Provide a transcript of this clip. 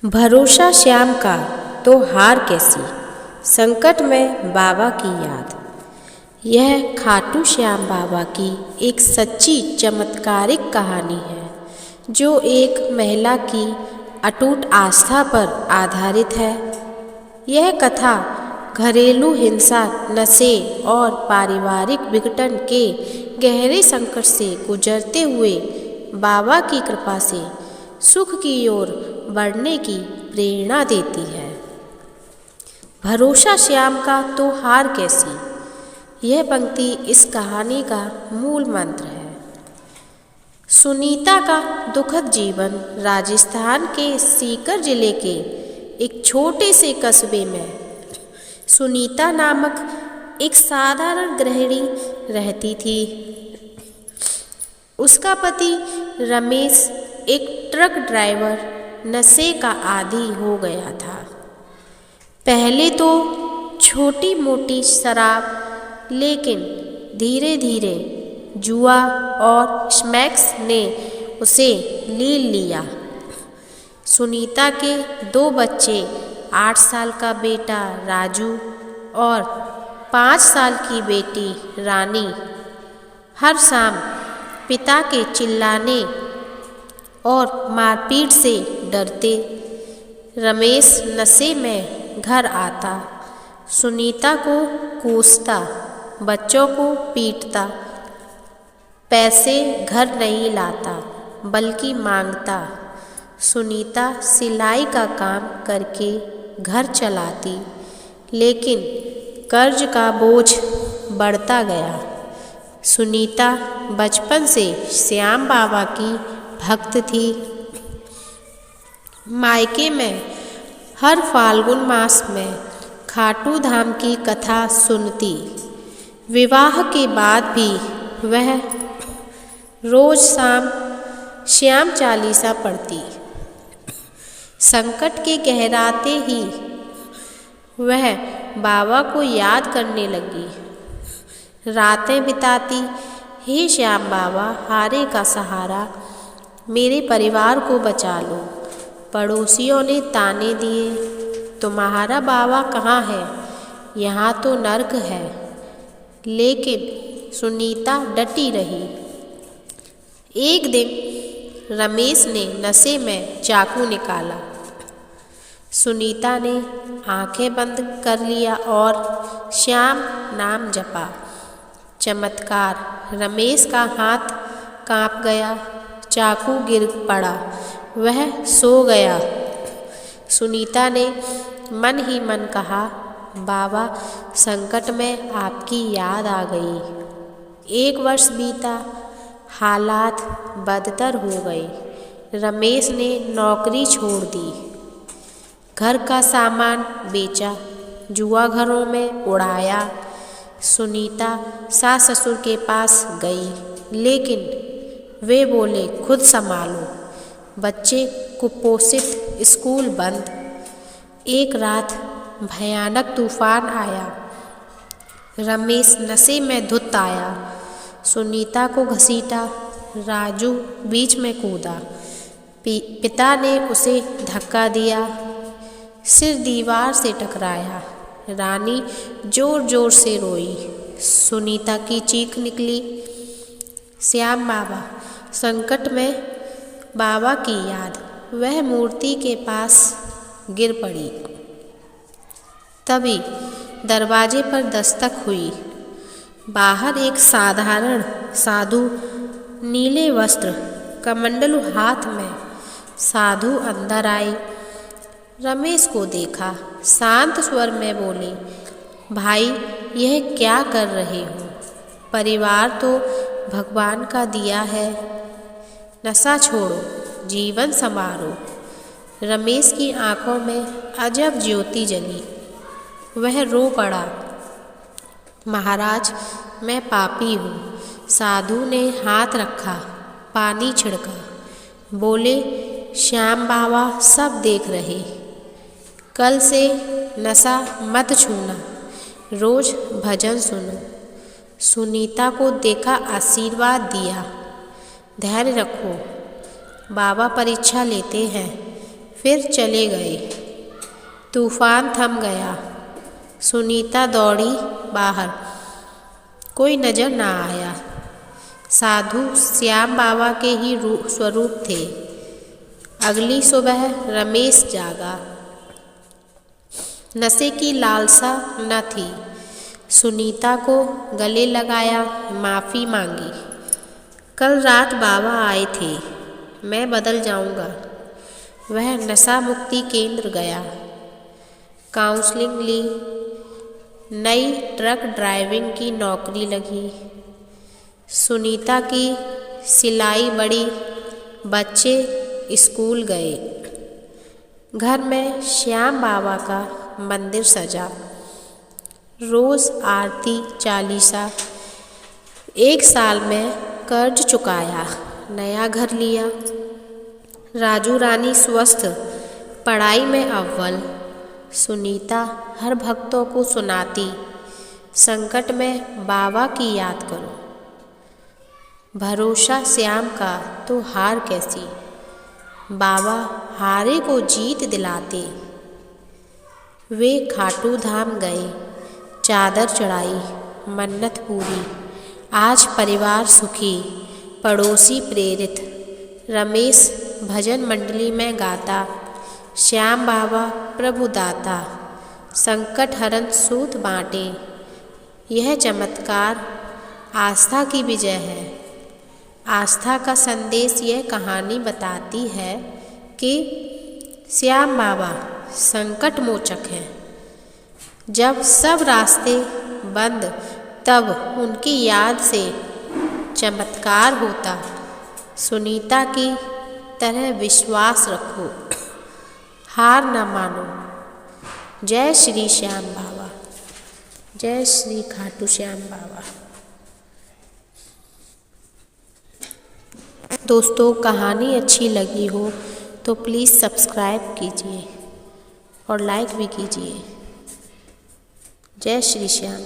भरोसा श्याम का तो हार कैसी, संकट में बाबा की याद। यह खाटू श्याम बाबा की एक सच्ची चमत्कारिक कहानी है जो एक महिला की अटूट आस्था पर आधारित है। यह कथा घरेलू हिंसा, नशे और पारिवारिक विघटन के गहरे संकट से गुजरते हुए बाबा की कृपा से सुख की ओर बढ़ने की प्रेरणा देती है। भरोसा श्याम का तो हार कैसी, यह पंक्ति इस कहानी का मूल मंत्र है। सुनीता का दुखद जीवन राजस्थान के सीकर जिले के एक छोटे से कस्बे में सुनीता नामक एक साधारण गृहिणी रहती थी। उसका पति रमेश एक ट्रक ड्राइवर नशे का आदी हो गया था। पहले तो छोटी मोटी शराब, लेकिन धीरे धीरे जुआ और स्मैक्स ने उसे ले लिया। सुनीता के 2 बच्चे, 8 साल का बेटा राजू और 5 साल की बेटी रानी, हर शाम पिता के चिल्लाने और मारपीट से डरते। रमेश नशे में घर आता, सुनीता को कोसता, बच्चों को पीटता, पैसे घर नहीं लाता बल्कि मांगता। सुनीता सिलाई का काम करके घर चलाती, लेकिन कर्ज का बोझ बढ़ता गया। सुनीता बचपन से श्याम बाबा की भक्त थी। मायके में हर फाल्गुन मास में खाटू धाम की कथा सुनती। विवाह के बाद भी वह रोज शाम श्याम चालीसा पढ़ती। संकट के गहराते ही वह बाबा को याद करने लगी। रातें बिताती, हे श्याम बाबा, हारे का सहारा, मेरे परिवार को बचा लो। पड़ोसियों ने ताने दिए, तुम्हारा बाबा कहाँ है, यहाँ तो नर्क है। लेकिन सुनीता डटी रही। एक दिन रमेश ने नशे में चाकू निकाला। सुनीता ने आंखें बंद कर लिया और श्याम नाम जपा। चमत्कार, रमेश का हाथ कांप गया, चाकू गिर पड़ा, वह सो गया। सुनीता ने मन ही मन कहा, बाबा, संकट में आपकी याद आ गई। 1 वर्ष बीता, हालात बदतर हो गए। रमेश ने नौकरी छोड़ दी, घर का सामान बेचा, जुआ घरों में उड़ाया। सुनीता सास ससुर के पास गई, लेकिन वे बोले, खुद संभालो। बच्चे कुपोषित, स्कूल बंद। एक रात भयानक तूफान आया। रमेश नशे में धुत आया, सुनीता को घसीटा। राजू बीच में कूदा, पिता ने उसे धक्का दिया, सिर दीवार से टकराया। रानी जोर जोर से रोई। सुनीता की चीख निकली, श्याम बाबा, संकट में बाबा की याद। वह मूर्ति के पास गिर पड़ी। तभी दरवाजे पर दस्तक हुई। बाहर एक साधारण साधु, नीले वस्त्र, कमंडलू हाथ में। साधु अंदर आए। रमेश को देखा, शांत स्वर में बोले, भाई, यह क्या कर रहे हो? परिवार तो भगवान का दिया है, नशा छोड़ो, जीवन संवारो। रमेश की आंखों में अजब ज्योति जली। वह रो पड़ा, महाराज, मैं पापी हूँ। साधु ने हाथ रखा, पानी छिड़का, बोले, श्याम बाबा सब देख रहे। कल से नशा मत छूना, रोज भजन सुनो। सुनीता को देखा, आशीर्वाद दिया, धैर्य रखो, बाबा परीक्षा लेते हैं, फिर चले गए। तूफान थम गया। सुनीता दौड़ी बाहर। कोई नजर ना आया। साधु श्याम बाबा के ही स्वरूप थे। अगली सुबह रमेश जागा। नशे की लालसा न थी। सुनीता को गले लगाया, माफ़ी मांगी। कल रात बाबा आए थे, मैं बदल जाऊंगा। वह नशा मुक्ति केंद्र गया, काउंसलिंग ली, नई ट्रक ड्राइविंग की नौकरी लगी। सुनीता की सिलाई बढ़ी, बच्चे स्कूल गए। घर में श्याम बाबा का मंदिर सजा। रोज़ आरती चालीसा। 1 साल में कर्ज चुकाया, नया घर लिया। राजू रानी स्वस्थ, पढ़ाई में अव्वल। सुनीता हर भक्तों को सुनाती, संकट में बाबा की याद करो। भरोसा श्याम का तो हार कैसी, बाबा हारे को जीत दिलाते। वे खाटू धाम गए, चादर चढ़ाई, मन्नत पूरी। आज परिवार सुखी, पड़ोसी प्रेरित। रमेश भजन मंडली में गाता, श्याम बाबा प्रभु दाता। संकट हरन सूत बाँटे। यह चमत्कार आस्था की विजय है। आस्था का संदेश यह कहानी बताती है कि श्याम बाबा संकट मोचक हैं। जब सब रास्ते बंद, तब उनकी याद से चमत्कार होता। सुनीता की तरह विश्वास रखो, हार न मानो। जय श्री श्याम बाबा, जय श्री खाटू श्याम बाबा। दोस्तों, कहानी अच्छी लगी हो तो प्लीज़ सब्सक्राइब कीजिए और लाइक भी कीजिए। जय श्री श्याम।